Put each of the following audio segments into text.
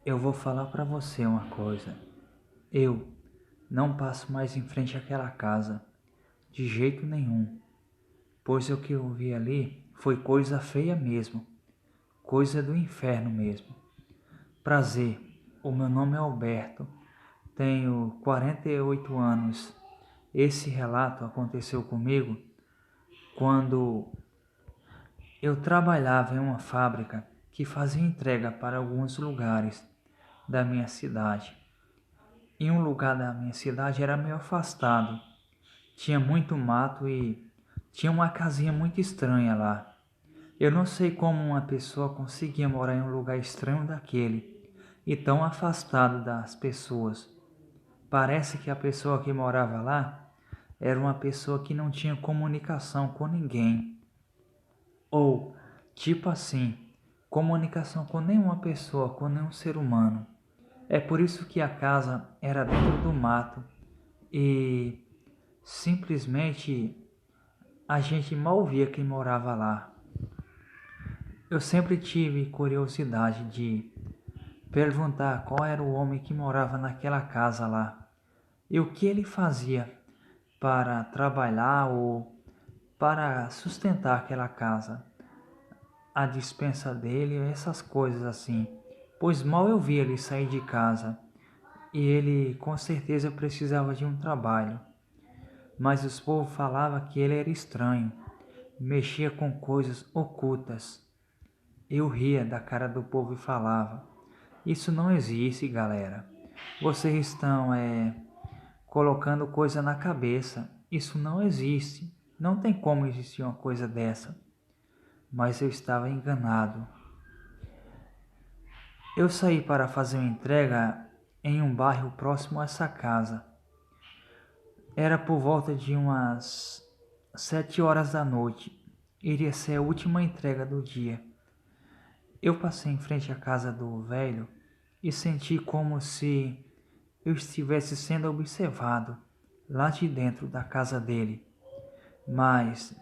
Eu vou falar pra você uma coisa. Eu não passo mais em frente àquela casa, de jeito nenhum, pois o que eu vi ali foi coisa feia mesmo, coisa do inferno mesmo. Prazer, o meu nome é Alberto, tenho 48 anos. Esse relato aconteceu comigo quando eu trabalhava em uma fábrica que fazia entrega para alguns lugares da minha cidade. E um lugar da minha cidade era meio afastado. Tinha muito mato e tinha uma casinha muito estranha lá. Eu não sei como uma pessoa conseguia morar em um lugar estranho daquele e tão afastado das pessoas. Parece que a pessoa que morava lá era uma pessoa que não tinha comunicação com ninguém. Ou, tipo assim, comunicação com nenhuma pessoa, com nenhum ser humano. É por isso que a casa era dentro do mato e simplesmente a gente mal via quem morava lá. Eu sempre tive curiosidade de perguntar qual era o homem que morava naquela casa lá e o que ele fazia para trabalhar ou para sustentar aquela casa, a despensa dele, essas coisas assim. Pois mal eu via ele sair de casa e ele com certeza precisava de um trabalho. Mas os povos falavam que ele era estranho, mexia com coisas ocultas. Eu ria da cara do povo e falava: isso não existe, galera. Vocês estão colocando coisa na cabeça. Isso não existe. Não tem como existir uma coisa dessa. Mas eu estava enganado. Eu saí para fazer uma entrega em um bairro próximo a essa casa. Era por volta de umas 7 horas da noite. Iria ser a última entrega do dia. Eu passei em frente à casa do velho e senti como se eu estivesse sendo observado lá de dentro da casa dele. Mas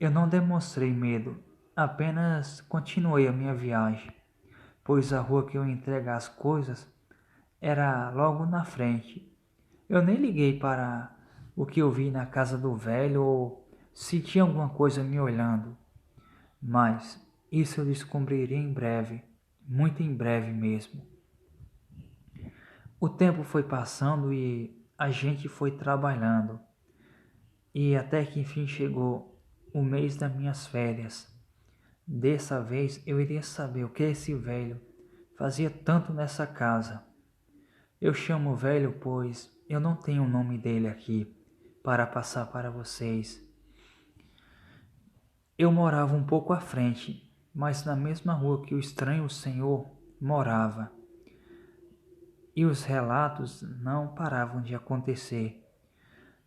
eu não demonstrei medo, apenas continuei a minha viagem, pois a rua que eu entrego as coisas era logo na frente. Eu nem liguei para o que eu vi na casa do velho ou se tinha alguma coisa me olhando, mas isso eu descobriria em breve, muito em breve mesmo. O tempo foi passando e a gente foi trabalhando, e até que enfim chegou o mês das minhas férias. Dessa vez eu iria saber o que esse velho fazia tanto nessa casa. Eu chamo o velho pois eu não tenho o nome dele aqui para passar para vocês. Eu morava um pouco à frente, mas na mesma rua que o estranho senhor morava. E os relatos não paravam de acontecer.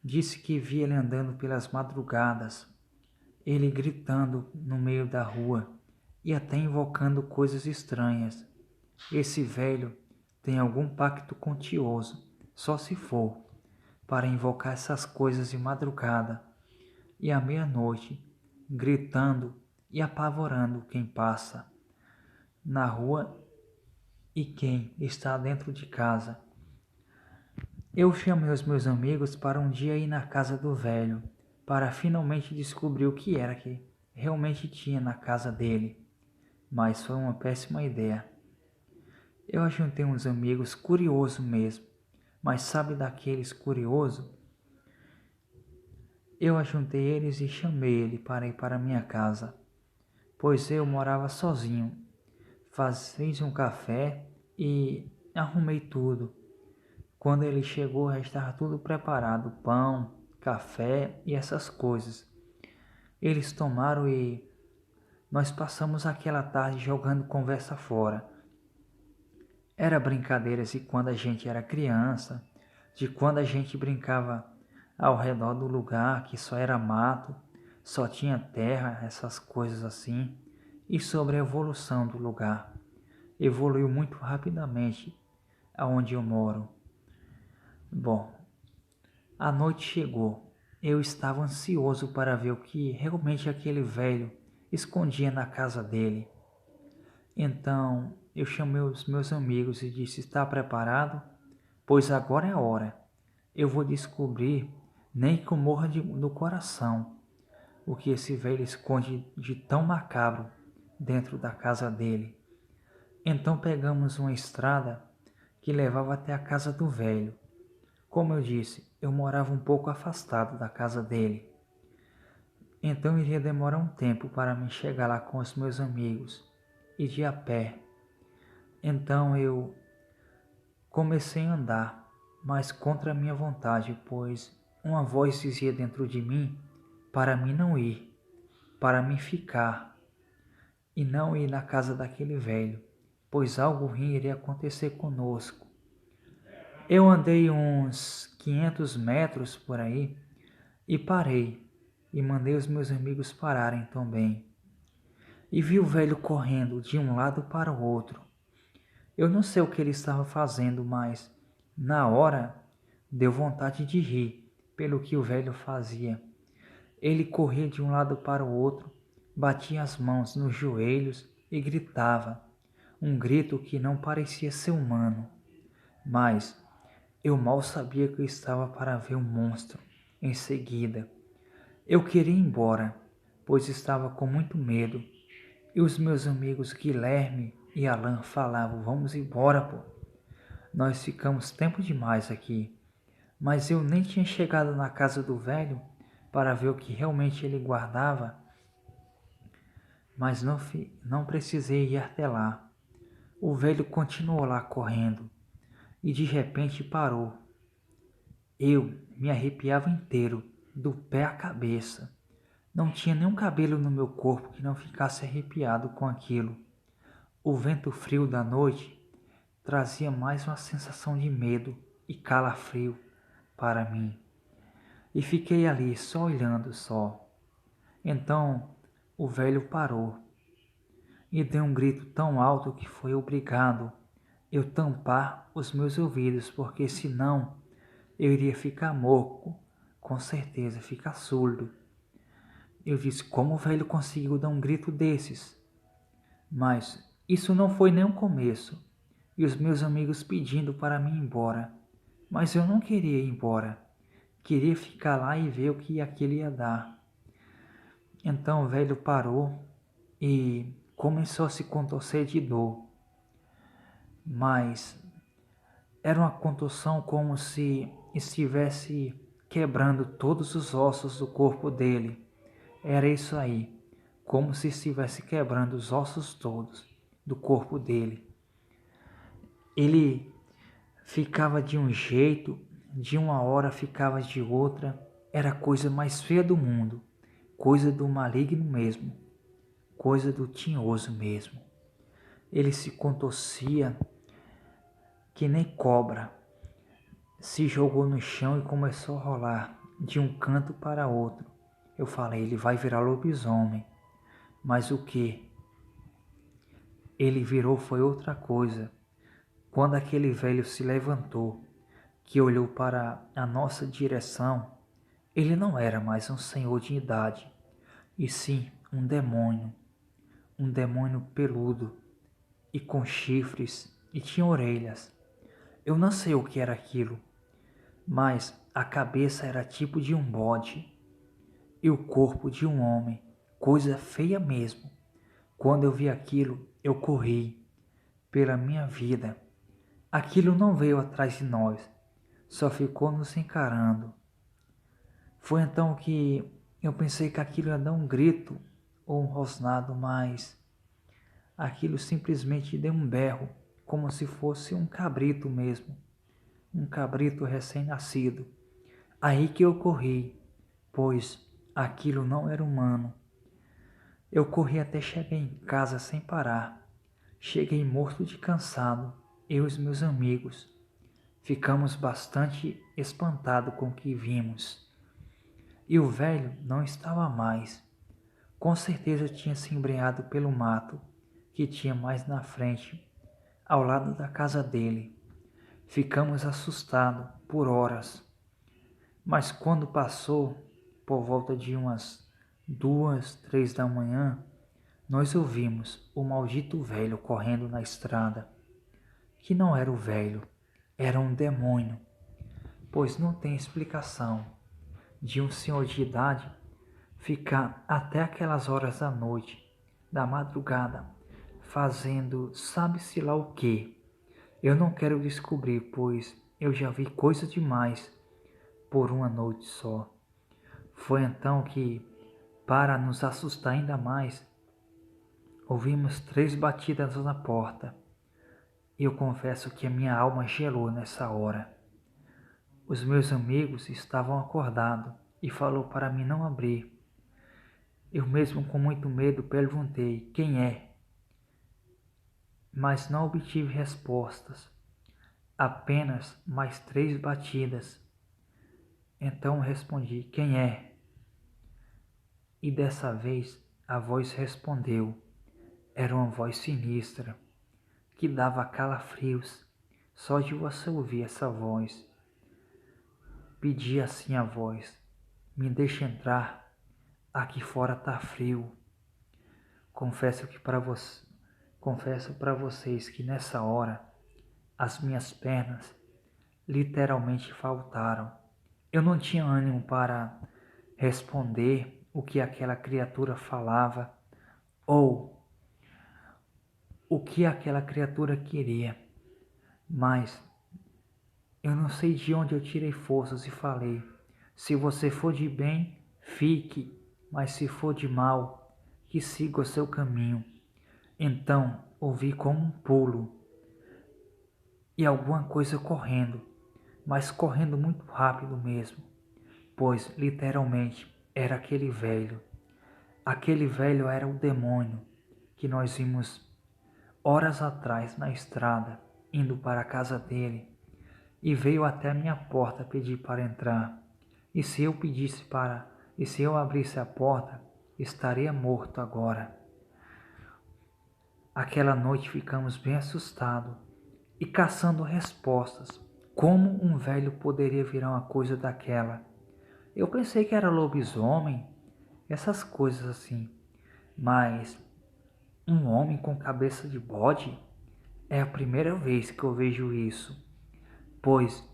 Disse que via ele andando pelas madrugadas, ele gritando no meio da rua e até invocando coisas estranhas. Esse velho tem algum pacto com Tioso, só se for, para invocar essas coisas de madrugada e à meia-noite, gritando e apavorando quem passa na rua e quem está dentro de casa. Eu chamei os meus amigos para um dia ir na casa do velho, para finalmente descobrir o que era que realmente tinha na casa dele, mas foi uma péssima ideia. Eu ajuntei uns amigos curiosos mesmo, mas sabe daqueles curiosos? Eu ajuntei eles e chamei ele para ir para minha casa, pois eu morava sozinho. Fiz um café e arrumei tudo. Quando ele chegou, já estava tudo preparado, pão, café e essas coisas. Eles tomaram e nós passamos aquela tarde jogando conversa fora. Era brincadeiras de quando a gente era criança, de quando a gente brincava ao redor do lugar que só era mato, só tinha terra, essas coisas assim, e sobre a evolução do lugar. Evoluiu muito rapidamente aonde eu moro. Bom, a noite chegou. Eu estava ansioso para ver o que realmente aquele velho escondia na casa dele. Então eu chamei os meus amigos e disse: está preparado? Pois agora é a hora. Eu vou descobrir, nem que eu morra no coração, o que esse velho esconde de tão macabro dentro da casa dele. Então pegamos uma estrada que levava até a casa do velho. Como eu disse, eu morava um pouco afastado da casa dele. Então iria demorar um tempo para me chegar lá com os meus amigos e de a pé. Então eu comecei a andar, mas contra a minha vontade, pois uma voz dizia dentro de mim para mim não ir, para mim ficar e não ir na casa daquele velho, pois algo ruim iria acontecer conosco. Eu andei uns 500 metros por aí e parei e mandei os meus amigos pararem também. E vi o velho correndo de um lado para o outro. Eu não sei o que ele estava fazendo, mas na hora deu vontade de rir pelo que o velho fazia. Ele corria de um lado para o outro, batia as mãos nos joelhos e gritava, um grito que não parecia ser humano. Mas eu mal sabia que eu estava para ver um monstro. Em seguida, eu queria ir embora, pois estava com muito medo. E os meus amigos Guilherme e Alan falavam: vamos embora, pô. Nós ficamos tempo demais aqui. Mas eu nem tinha chegado na casa do velho para ver o que realmente ele guardava. Mas não precisei ir até lá. O velho continuou lá correndo e de repente parou. Eu me arrepiava inteiro, do pé à cabeça. Não tinha nenhum cabelo no meu corpo que não ficasse arrepiado com aquilo. O vento frio da noite trazia mais uma sensação de medo e calafrio para mim. E fiquei ali só olhando só. Então o velho parou e deu um grito tão alto que foi obrigado eu tampar os meus ouvidos, porque senão eu iria ficar moco, com certeza, ficar surdo. Eu disse: como o velho conseguiu dar um grito desses? Mas isso não foi nem o começo, e os meus amigos pedindo para mim ir embora. Mas eu não queria ir embora, queria ficar lá e ver o que aquilo ia dar. Então o velho parou e começou a se contorcer de dor. Mas era uma contorção como se estivesse quebrando todos os ossos do corpo dele. Era isso aí, como se estivesse quebrando os ossos todos do corpo dele. Ele ficava de um jeito, de uma hora ficava de outra. Era a coisa mais feia do mundo, coisa do maligno mesmo, coisa do tinhoso mesmo. Ele se contorcia que nem cobra, se jogou no chão e começou a rolar de um canto para outro. Eu falei: ele vai virar lobisomem. Mas o que ele virou foi outra coisa. Quando aquele velho se levantou, que olhou para a nossa direção, ele não era mais um senhor de idade, e sim um demônio peludo e com chifres e tinha orelhas. Eu não sei o que era aquilo, mas a cabeça era tipo de um bode e o corpo de um homem, coisa feia mesmo. Quando eu vi aquilo, eu corri pela minha vida. Aquilo não veio atrás de nós, só ficou nos encarando. Foi então que eu pensei que aquilo ia dar um grito ou um rosnado, mas aquilo simplesmente deu um berro, como se fosse um cabrito mesmo, um cabrito recém-nascido. Aí que eu corri, pois aquilo não era humano. Eu corri até chegar em casa sem parar. Cheguei morto de cansado, eu e os meus amigos. Ficamos bastante espantados com o que vimos. E o velho não estava mais. Com certeza tinha se embrenhado pelo mato que tinha mais na frente, ao lado da casa dele. Ficamos assustados por horas. Mas quando passou, por volta de umas 2, 3 da manhã, nós ouvimos o maldito velho correndo na estrada, que não era o velho, era um demônio, pois não tem explicação de um senhor de idade ficar até aquelas horas da noite, da madrugada, fazendo sabe-se lá o quê. Eu não quero descobrir, pois eu já vi coisa demais por uma noite só. Foi então que, para nos assustar ainda mais, ouvimos 3 batidas na porta. Eu confesso que a minha alma gelou nessa hora. Os meus amigos estavam acordados e falou para mim não abrir. Eu mesmo com muito medo perguntei quem é, mas não obtive respostas. Apenas mais 3 batidas. Então respondi quem é? E dessa vez a voz respondeu. Era uma voz sinistra, que dava calafrios só de você ouvir essa voz. Pedia assim a voz: me deixa entrar, aqui fora tá frio. Confesso para vocês que nessa hora as minhas pernas literalmente faltaram. Eu não tinha ânimo para responder o que aquela criatura falava ou o que aquela criatura queria, mas eu não sei de onde eu tirei forças e falei: se você for de bem, fique, mas se for de mal, que siga o seu caminho. Então ouvi como um pulo e alguma coisa correndo, mas correndo muito rápido mesmo, pois literalmente era aquele velho. Aquele velho era o demônio que nós vimos horas atrás na estrada, indo para a casa dele, e veio até a minha porta pedir para entrar. E se eu abrisse a porta, estaria morto agora. Aquela noite ficamos bem assustados e caçando respostas. Como um velho poderia virar uma coisa daquela? Eu pensei que era lobisomem, essas coisas assim, mas um homem com cabeça de bode é a primeira vez que eu vejo isso, pois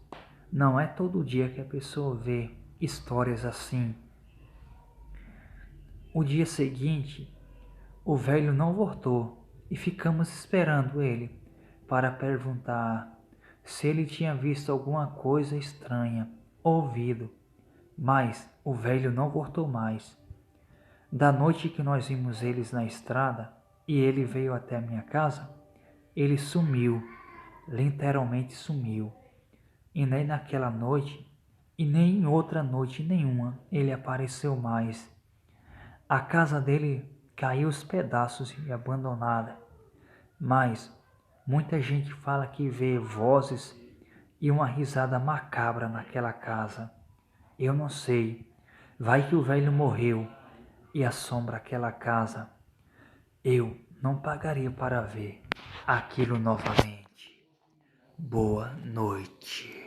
não é todo dia que a pessoa vê histórias assim. O dia seguinte, o velho não voltou e ficamos esperando ele para perguntar se ele tinha visto alguma coisa estranha, ouvido, mas o velho não voltou mais. Da noite que nós vimos eles na estrada e ele veio até a minha casa, ele sumiu, literalmente sumiu. E nem naquela noite e nem em outra noite nenhuma ele apareceu mais. A casa dele caiu aos pedaços e abandonada, mas muita gente fala que vê vozes e uma risada macabra naquela casa. Eu não sei, vai que o velho morreu e assombra aquela casa. Eu não pagaria para ver aquilo novamente. Boa noite.